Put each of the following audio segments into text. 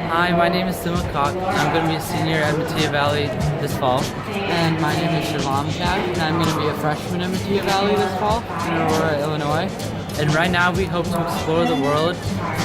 Hi, my name is Sumukh. I'm going to be a senior at Mattia Valley this fall. And my name is Shivam, and I'm going to be a freshman at Mattia Valley this fall in Aurora, Illinois. And right now we hope to explore the world,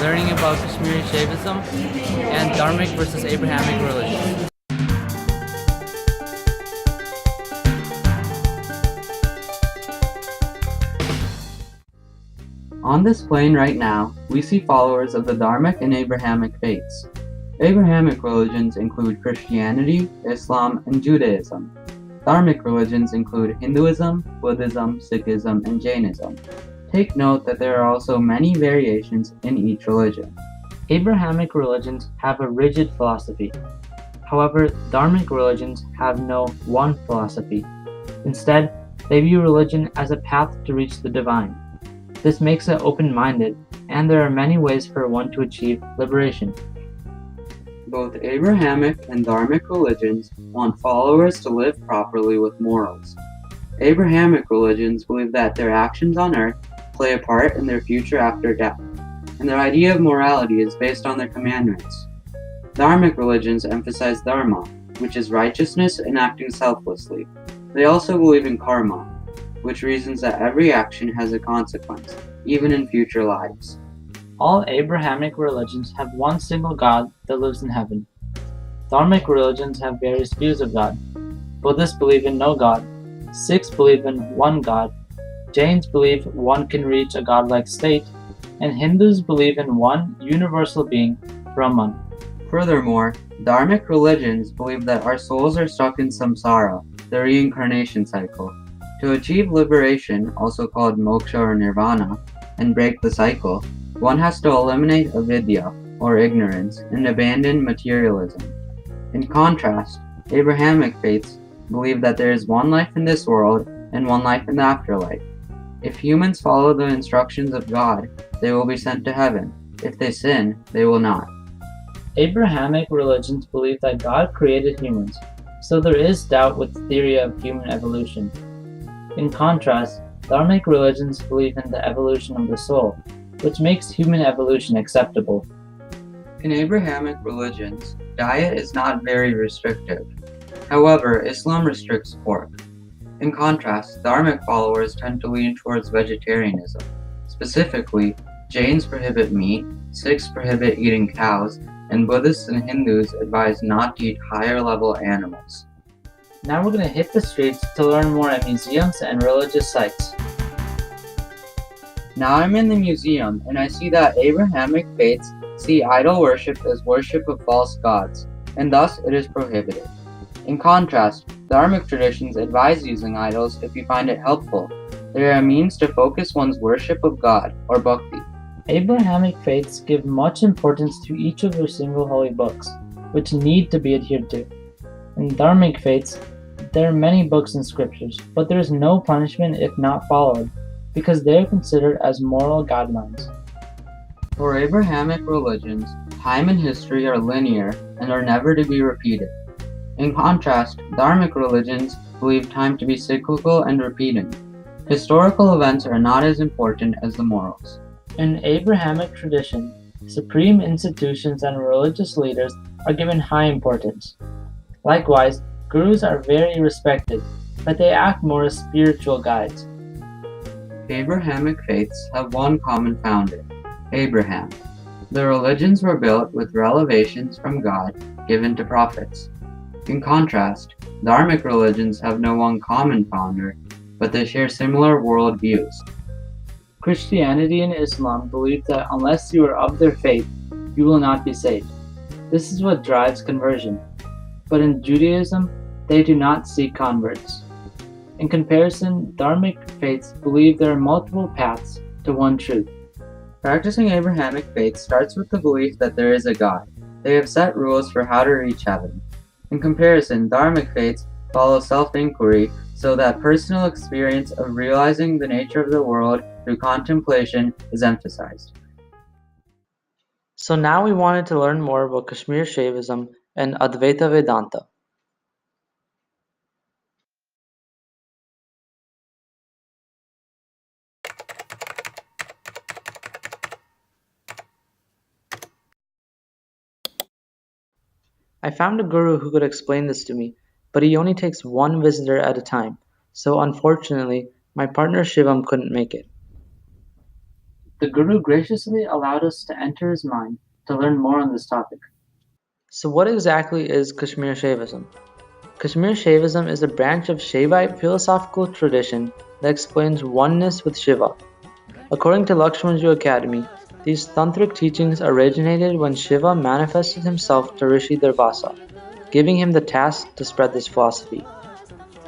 learning about Kashmiri Shaivism and Dharmic versus Abrahamic religions. On this plane right now, we see followers of the Dharmic and Abrahamic faiths. Abrahamic religions include Christianity, Islam, and Judaism. Dharmic religions include Hinduism, Buddhism, Sikhism, and Jainism. Take note that there are also many variations in each religion. Abrahamic religions have a rigid philosophy. However, Dharmic religions have no one philosophy. Instead, they view religion as a path to reach the divine. This makes it open-minded, and there are many ways for one to achieve liberation. Both Abrahamic and Dharmic religions want followers to live properly with morals. Abrahamic religions believe that their actions on earth play a part in their future after death, and their idea of morality is based on their commandments. Dharmic religions emphasize dharma, which is righteousness and acting selflessly. They also believe in karma, which reasons that every action has a consequence, even in future lives. All Abrahamic religions have one single God that lives in heaven. Dharmic religions have various views of God. Buddhists believe in no God. Sikhs believe in one God. Jains believe one can reach a godlike state. And Hindus believe in one universal being, Brahman. Furthermore, Dharmic religions believe that our souls are stuck in samsara, the reincarnation cycle. To achieve liberation, also called moksha or nirvana, and break the cycle, one has to eliminate avidya, or ignorance, and abandon materialism. In contrast, Abrahamic faiths believe that there is one life in this world and one life in the afterlife. If humans follow the instructions of God, they will be sent to heaven. If they sin, they will not. Abrahamic religions believe that God created humans, so there is doubt with the theory of human evolution. In contrast, Dharmic religions believe in the evolution of the soul, which makes human evolution acceptable. In Abrahamic religions, diet is not very restrictive. However, Islam restricts pork. In contrast, Dharmic followers tend to lean towards vegetarianism. Specifically, Jains prohibit meat, Sikhs prohibit eating cows, and Buddhists and Hindus advise not to eat higher-level animals. Now we're going to hit the streets to learn more at museums and religious sites. Now I'm in the museum, and I see that Abrahamic faiths see idol worship as worship of false gods, and thus it is prohibited. In contrast, Dharmic traditions advise using idols if you find it helpful. They are a means to focus one's worship of God, or bhakti. Abrahamic faiths give much importance to each of their single holy books, which need to be adhered to. In Dharmic faiths, there are many books and scriptures, but there is no punishment if not followed, because they are considered as moral guidelines. For Abrahamic religions, time and history are linear and are never to be repeated. In contrast, Dharmic religions believe time to be cyclical and repeating. Historical events are not as important as the morals. In Abrahamic tradition, supreme institutions and religious leaders are given high importance. Likewise, gurus are very respected, but they act more as spiritual guides. Abrahamic faiths have one common founder, Abraham. The religions were built with revelations from God given to prophets. In contrast, Dharmic religions have no one common founder, but they share similar worldviews. Christianity and Islam believe that unless you are of their faith, you will not be saved. This is what drives conversion. But in Judaism, they do not seek converts. In comparison, Dharmic faiths believe there are multiple paths to one truth. Practicing Abrahamic faith starts with the belief that there is a God. They have set rules for how to reach heaven. In comparison, Dharmic faiths follow self-inquiry so that personal experience of realizing the nature of the world through contemplation is emphasized. So now we wanted to learn more about Kashmir Shaivism and Advaita Vedanta. I found a guru who could explain this to me, but he only takes one visitor at a time, so unfortunately, my partner Shivam couldn't make it. The guru graciously allowed us to enter his mind to learn more on this topic. So, what exactly is Kashmir Shaivism? Kashmir Shaivism is a branch of Shaivite philosophical tradition that explains oneness with Shiva. According to Lakshmanju Academy, these tantric teachings originated when Shiva manifested himself to Rishi Durvasa, giving him the task to spread this philosophy.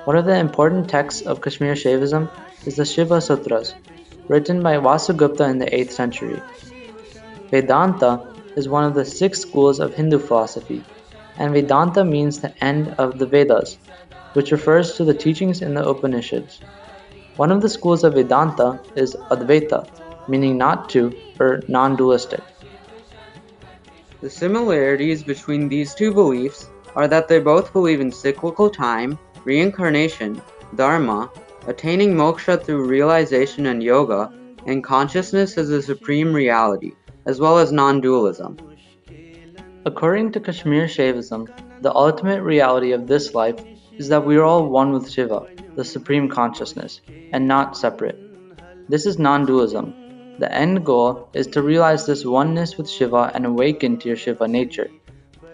One of the important texts of Kashmir Shaivism is the Shiva Sutras, written by Vasugupta in the 8th century. Vedanta is one of the 6 schools of Hindu philosophy, and Vedanta means the end of the Vedas, which refers to the teachings in the Upanishads. One of the schools of Vedanta is Advaita, meaning not two or non-dualistic. The similarities between these two beliefs are that they both believe in cyclical time, reincarnation, dharma, attaining moksha through realization and yoga, and consciousness as a supreme reality, as well as non-dualism. According to Kashmir Shaivism, the ultimate reality of this life is that we are all one with Shiva, the supreme consciousness, and not separate. This is non-dualism. The end goal is to realize this oneness with Shiva and awaken to your Shiva nature.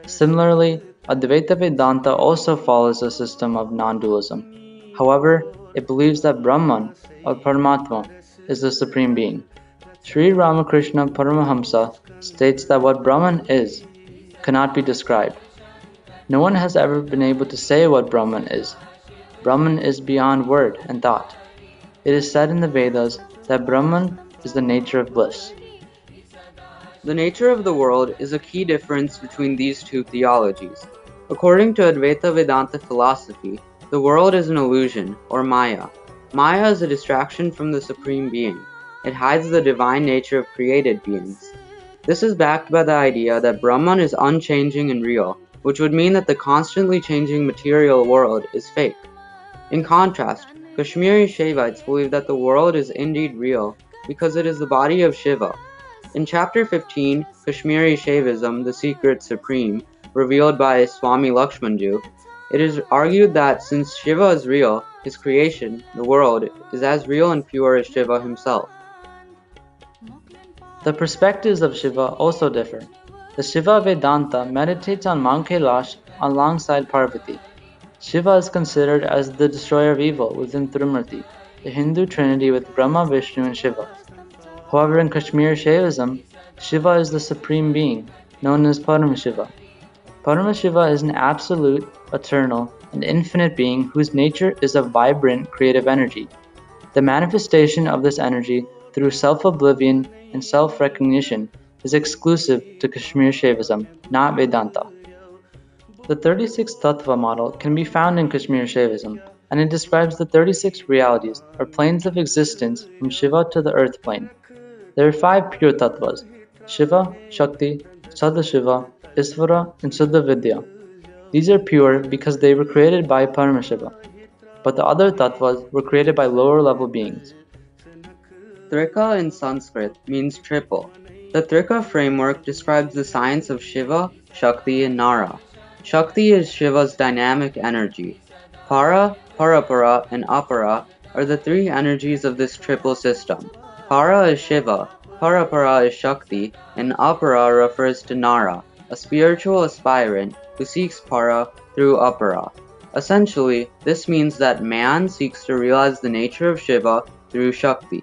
Similarly, Advaita Vedanta also follows a system of non-dualism. However, it believes that Brahman, or Paramatma, is the supreme being. Sri Ramakrishna Paramahamsa states that what Brahman is cannot be described. No one has ever been able to say what Brahman is. Brahman is beyond word and thought. It is said in the Vedas that Brahman is the nature of bliss. The nature of the world is a key difference between these two theologies. According to Advaita Vedanta philosophy, the world is an illusion, or Maya. Maya is a distraction from the Supreme Being. It hides the divine nature of created beings. This is backed by the idea that Brahman is unchanging and real, which would mean that the constantly changing material world is fake. In contrast, Kashmiri Shaivites believe that the world is indeed real, because it is the body of Shiva. In Chapter 15, Kashmiri Shaivism, the Secret Supreme, revealed by Swami Lakshmanju, it is argued that since Shiva is real, his creation, the world, is as real and pure as Shiva himself. The perspectives of Shiva also differ. The Shiva Vedanta meditates on Mount Kailash alongside Parvati. Shiva is considered as the destroyer of evil within Trimurti, the Hindu trinity with Brahma, Vishnu, and Shiva. However, in Kashmir Shaivism, Shiva is the supreme being, known as Paramashiva. Paramashiva is an absolute, eternal, and infinite being whose nature is a vibrant creative energy. The manifestation of this energy through self-oblivion and self-recognition is exclusive to Kashmir Shaivism, not Vedanta. The 36 Tattva model can be found in Kashmir Shaivism, and it describes the 36 realities or planes of existence from Shiva to the earth plane. There are 5 pure Tattvas: Shiva, Shakti, Sadashiva, Isvara, and Suddha Vidya. These are pure because they were created by Paramashiva, but the other Tattvas were created by lower level beings. Trika in Sanskrit means triple. The Trika framework describes the science of Shiva, Shakti, and Nara. Shakti is Shiva's dynamic energy. Para, Parapara, and Apara are the 3 energies of this triple system. Para is Shiva, Parapara is Shakti, and Apara refers to Nara, a spiritual aspirant who seeks Para through Apara. Essentially, this means that man seeks to realize the nature of Shiva through Shakti.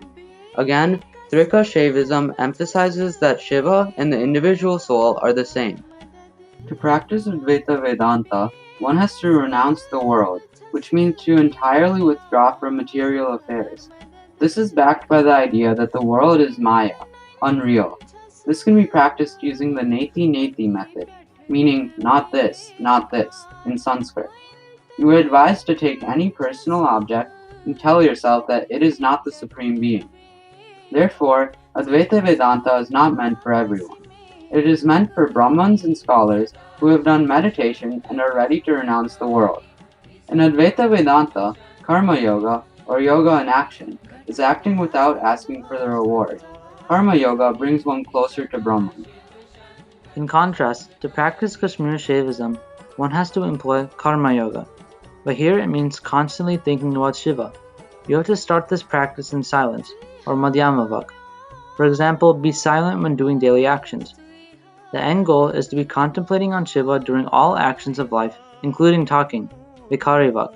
Again, Trika Shaivism emphasizes that Shiva and the individual soul are the same. To practice Advaita Vedanta, one has to renounce the world, which means to entirely withdraw from material affairs. This is backed by the idea that the world is Maya, unreal. This can be practiced using the Neti Neti method, meaning not this, in Sanskrit. You are advised to take any personal object and tell yourself that it is not the Supreme Being. Therefore, Advaita Vedanta is not meant for everyone. It is meant for Brahmins and scholars who have done meditation and are ready to renounce the world. In Advaita Vedanta, Karma Yoga, or yoga in action, is acting without asking for the reward. Karma Yoga brings one closer to Brahman. In contrast, to practice Kashmir Shaivism, one has to employ karma yoga, but here it means constantly thinking about Shiva. You have to start this practice in silence, or madhyamavak. For example, be silent when doing daily actions. The end goal is to be contemplating on Shiva during all actions of life, including talking, vikarivak.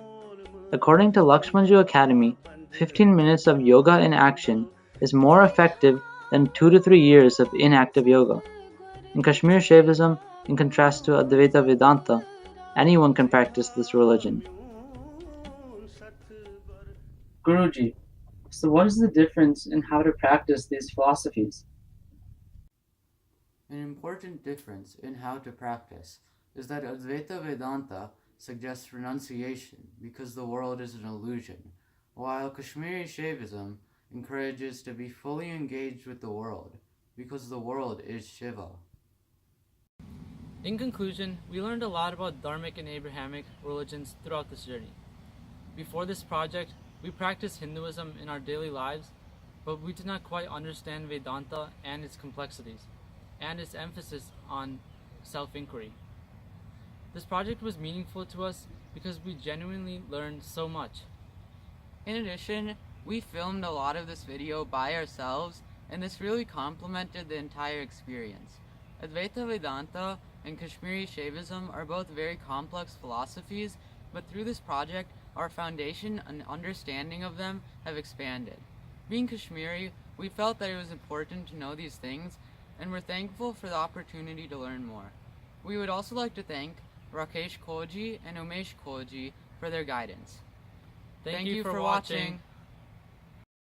According to Lakshmanju Academy, 15 minutes of yoga in action is more effective than 2 to 3 years of inactive yoga. In Kashmir Shaivism, in contrast to Advaita Vedanta, anyone can practice this religion. Guruji, so what is the difference in how to practice these philosophies? An important difference in how to practice is that Advaita Vedanta suggests renunciation because the world is an illusion, while Kashmiri Shaivism encourages to be fully engaged with the world because the world is Shiva. In conclusion, we learned a lot about Dharmic and Abrahamic religions throughout this journey. Before this project, we practiced Hinduism in our daily lives, but we did not quite understand Vedanta and its complexities, and its emphasis on self-inquiry. This project was meaningful to us because we genuinely learned so much. In addition, we filmed a lot of this video by ourselves, and this really complemented the entire experience. Advaita Vedanta and Kashmiri Shaivism are both very complex philosophies, but through this project, our foundation and understanding of them have expanded. Being Kashmiri, we felt that it was important to know these things, and we're thankful for the opportunity to learn more. We would also like to thank Rakesh Koji and Umesh Koji for their guidance. Thank you for watching.